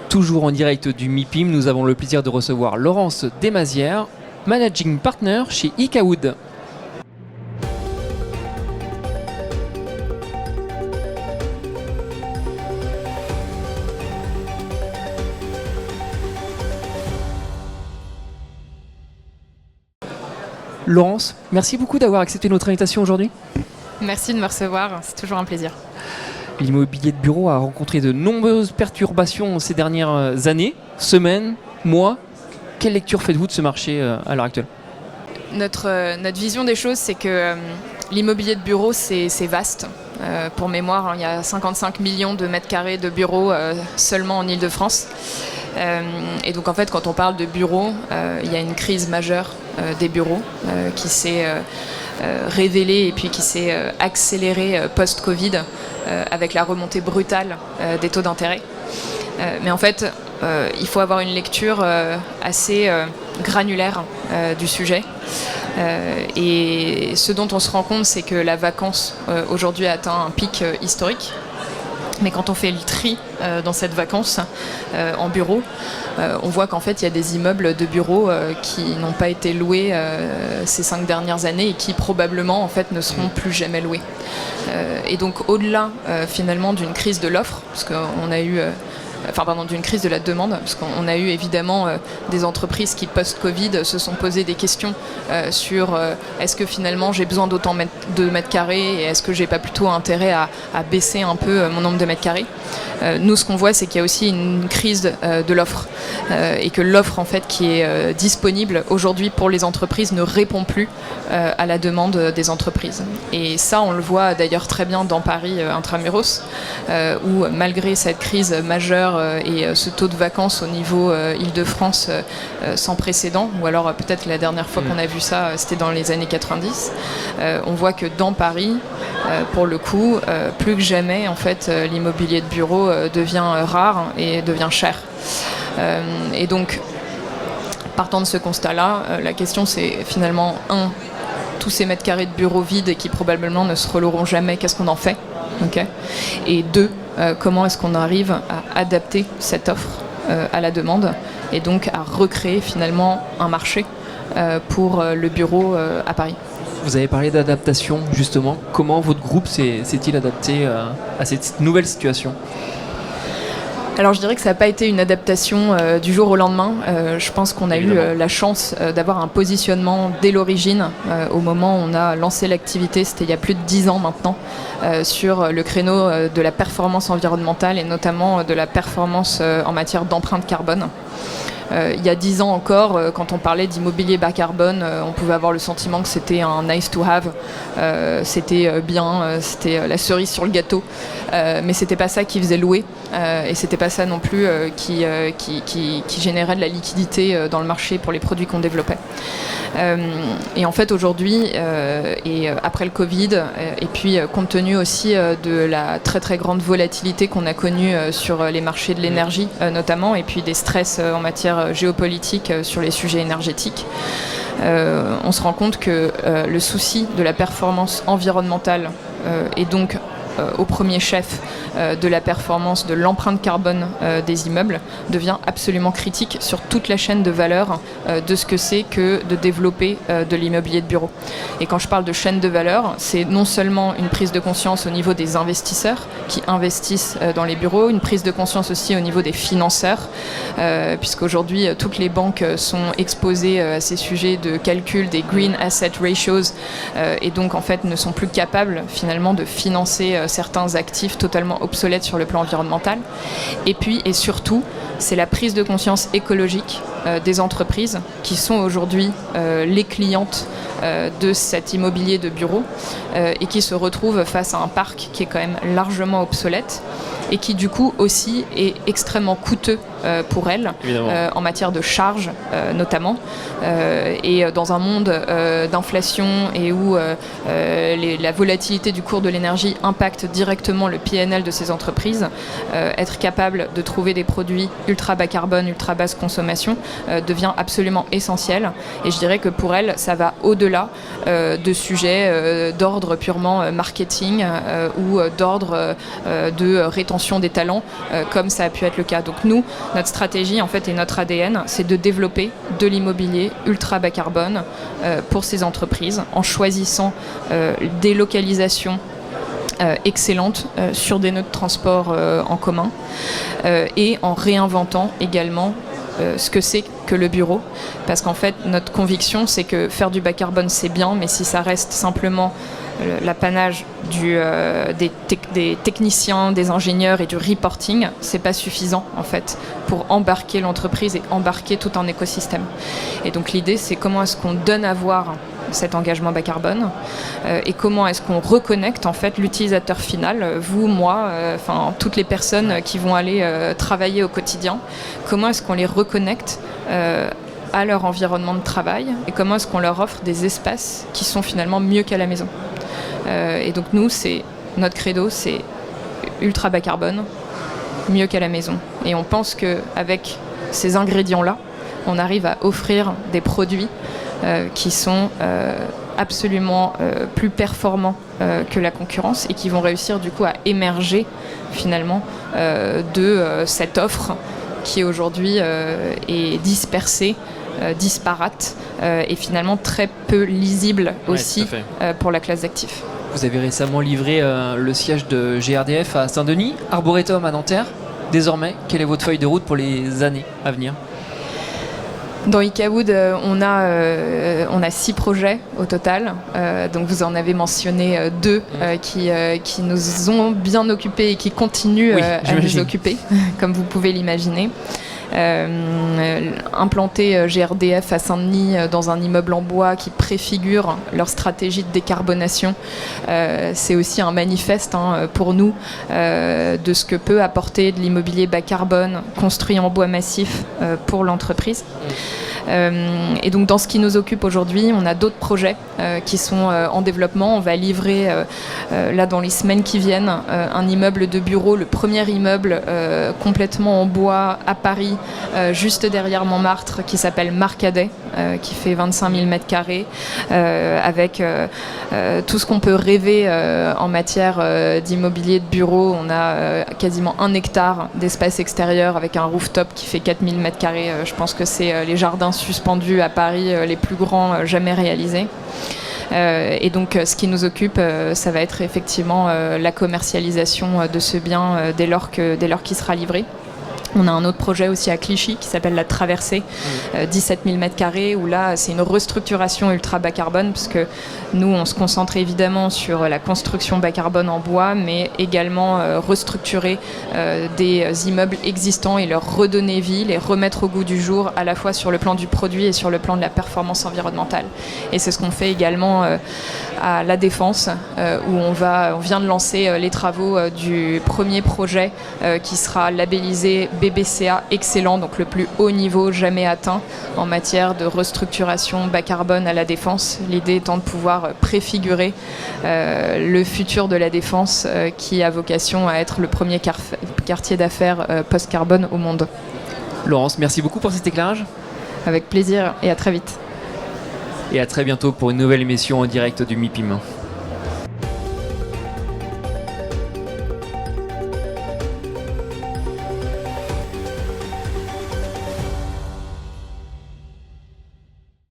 Toujours en direct du MIPIM, nous avons le plaisir de recevoir Laurence Desmazières, Managing Partner chez Icawood. Laurence, merci beaucoup d'avoir accepté notre invitation aujourd'hui. Merci de me recevoir, c'est toujours un plaisir. L'immobilier de bureau a rencontré de nombreuses perturbations ces dernières années, semaines, mois. Quelle lecture faites-vous de ce marché à l'heure actuelle ? Notre vision des choses, c'est que l'immobilier de bureau, c'est vaste. Pour mémoire, il y a 55 millions de mètres carrés de bureaux seulement en Île-de-France. Et donc en fait, quand on parle de bureaux, il y a une crise majeure des bureaux qui s'est révélée et puis qui s'est accélérée post-Covid avec la remontée brutale des taux d'intérêt. Mais en fait, il faut avoir une lecture assez granulaire du sujet. Et ce dont on se rend compte, c'est que la vacance aujourd'hui a atteint un pic historique. Mais quand on fait le tri dans cette vacance en bureau, on voit qu'en fait il y a des immeubles de bureaux qui n'ont pas été loués ces 5 dernières années et qui probablement en fait ne seront plus jamais loués. Et donc au-delà finalement d'une crise de l'offre, parce qu'on a eu d'une crise de la demande, parce qu'on a eu évidemment des entreprises qui, post-Covid, se sont posées des questions sur est-ce que finalement j'ai besoin d'autant de mètres carrés et est-ce que j'ai pas plutôt intérêt à baisser un peu mon nombre de mètres carrés. Nous, ce qu'on voit, c'est qu'il y a aussi une crise de l'offre et que l'offre en fait qui est disponible aujourd'hui pour les entreprises ne répond plus à la demande des entreprises. Et ça, on le voit d'ailleurs très bien dans Paris intramuros, où malgré cette crise majeure et ce taux de vacances au niveau Île-de-France sans précédent, ou alors peut-être la dernière fois qu'on a vu ça, c'était dans les années 90, on voit que dans Paris, pour le coup, plus que jamais, en fait, l'immobilier de bureau devient rare et devient cher. Et donc, partant de ce constat-là, la question c'est finalement, tous ces mètres carrés de bureaux vides et qui probablement ne se reloueront jamais, qu'est-ce qu'on en fait ? Okay. Et 2, comment est-ce qu'on arrive à adapter cette offre à la demande et donc à recréer finalement un marché pour le bureau à Paris. Vous avez parlé d'adaptation justement. Comment votre groupe s'est-il adapté à cette nouvelle situation ? Alors je dirais que ça n'a pas été une adaptation du jour au lendemain. Je pense qu'on a eu la chance d'avoir un positionnement dès l'origine, au moment où on a lancé l'activité, c'était il y a plus de 10 ans maintenant, sur le créneau de la performance environnementale et notamment de la performance en matière d'empreinte carbone. Il y a 10 ans encore, quand on parlait d'immobilier bas carbone, on pouvait avoir le sentiment que c'était un nice to have, c'était bien, c'était la cerise sur le gâteau, mais c'était pas ça qui faisait louer, et c'était pas ça non plus qui générait de la liquidité dans le marché pour les produits qu'on développait. Et en fait aujourd'hui, et après le Covid, et puis compte tenu aussi de la très très grande volatilité qu'on a connue sur les marchés de l'énergie notamment, et puis des stress en matière géopolitique sur les sujets énergétiques, on se rend compte que le souci de la performance environnementale et donc au premier chef de la performance de l'empreinte carbone des immeubles devient absolument critique sur toute la chaîne de valeur de ce que c'est que de développer de l'immobilier de bureau. Et quand je parle de chaîne de valeur, c'est non seulement une prise de conscience au niveau des investisseurs qui investissent dans les bureaux, une prise de conscience aussi au niveau des financeurs, puisqu'aujourd'hui toutes les banques sont exposées à ces sujets de calcul des Green Asset Ratios et donc en fait ne sont plus capables finalement de financer certains actifs totalement obsolètes sur le plan environnemental. Et puis et surtout, c'est la prise de conscience écologique des entreprises qui sont aujourd'hui les clientes de cet immobilier de bureau et qui se retrouvent face à un parc qui est quand même largement obsolète et qui du coup aussi est extrêmement coûteux pour elles en matière de charges notamment et dans un monde d'inflation et où la volatilité du cours de l'énergie impacte directement le PNL de ces entreprises, être capable de trouver des produits ultra bas carbone, ultra basse consommation devient absolument essentiel. Et je dirais que pour elles, ça va au-delà de sujets d'ordre purement marketing ou d'ordre de rétention rétention des talents, comme ça a pu être le cas. Donc nous, notre stratégie en fait et notre ADN, c'est de développer de l'immobilier ultra bas carbone pour ces entreprises en choisissant des localisations excellentes sur des nœuds de transport en commun et en réinventant également ce que c'est que le bureau, parce qu'en fait notre conviction c'est que faire du bas carbone c'est bien, mais si ça reste simplement l'apanage des techniciens, des ingénieurs et du reporting, c'est pas suffisant en fait pour embarquer l'entreprise et embarquer tout un écosystème. Et donc l'idée c'est comment est-ce qu'on donne à voir cet engagement bas carbone et comment est-ce qu'on reconnecte en fait l'utilisateur final, vous, moi, toutes les personnes qui vont aller travailler au quotidien, comment est-ce qu'on les reconnecte à leur environnement de travail et comment est-ce qu'on leur offre des espaces qui sont finalement mieux qu'à la maison. Et donc nous, notre credo, c'est ultra bas carbone, mieux qu'à la maison. Et on pense qu'avec ces ingrédients-là, on arrive à offrir des produits qui sont absolument plus performants que la concurrence et qui vont réussir du coup à émerger finalement de cette offre qui aujourd'hui est dispersée, disparate et finalement très peu lisible aussi pour la classe d'actifs. Vous avez récemment livré le siège de GRDF à Saint-Denis, Arboretum à Nanterre. Désormais, quelle est votre feuille de route pour les années à venir ? Dans Icawood, on a 6 projets au total. Donc vous en avez mentionné 2 qui nous ont bien occupés et qui continuent à nous occuper, comme vous pouvez l'imaginer. Implanter GRDF à Saint-Denis dans un immeuble en bois qui préfigure leur stratégie de décarbonation, c'est aussi un manifeste pour nous de ce que peut apporter de l'immobilier bas carbone construit en bois massif pour l'entreprise. Et donc dans ce qui nous occupe aujourd'hui, on a d'autres projets qui sont en développement. On va livrer là dans les semaines qui viennent un immeuble de bureau, le premier immeuble complètement en bois à Paris, juste derrière Montmartre, qui s'appelle Marcadet, qui fait 25 000 m², avec tout ce qu'on peut rêver en matière d'immobilier de bureau. On a quasiment 1 hectare d'espace extérieur avec un rooftop qui fait 4 000 m². Je pense que c'est les jardins suspendus à Paris les plus grands jamais réalisés. Et donc ce qui nous occupe, ça va être effectivement la commercialisation de ce bien dès lors qu'il sera livré. On a un autre projet aussi à Clichy qui s'appelle La Traversée, 17 000 m², où là c'est une restructuration ultra bas carbone, parce que nous on se concentre évidemment sur la construction bas carbone en bois, mais également restructurer des immeubles existants et leur redonner vie, les remettre au goût du jour, à la fois sur le plan du produit et sur le plan de la performance environnementale. Et c'est ce qu'on fait également à La Défense, où on vient de lancer les travaux du premier projet qui sera labellisé BBCA excellent, donc le plus haut niveau jamais atteint en matière de restructuration bas carbone à La Défense. L'idée étant de pouvoir préfigurer le futur de La Défense qui a vocation à être le premier quartier d'affaires post-carbone au monde. Laurence, merci beaucoup pour cet éclairage. Avec plaisir et à très vite. Et à très bientôt pour une nouvelle émission en direct du MIPIM.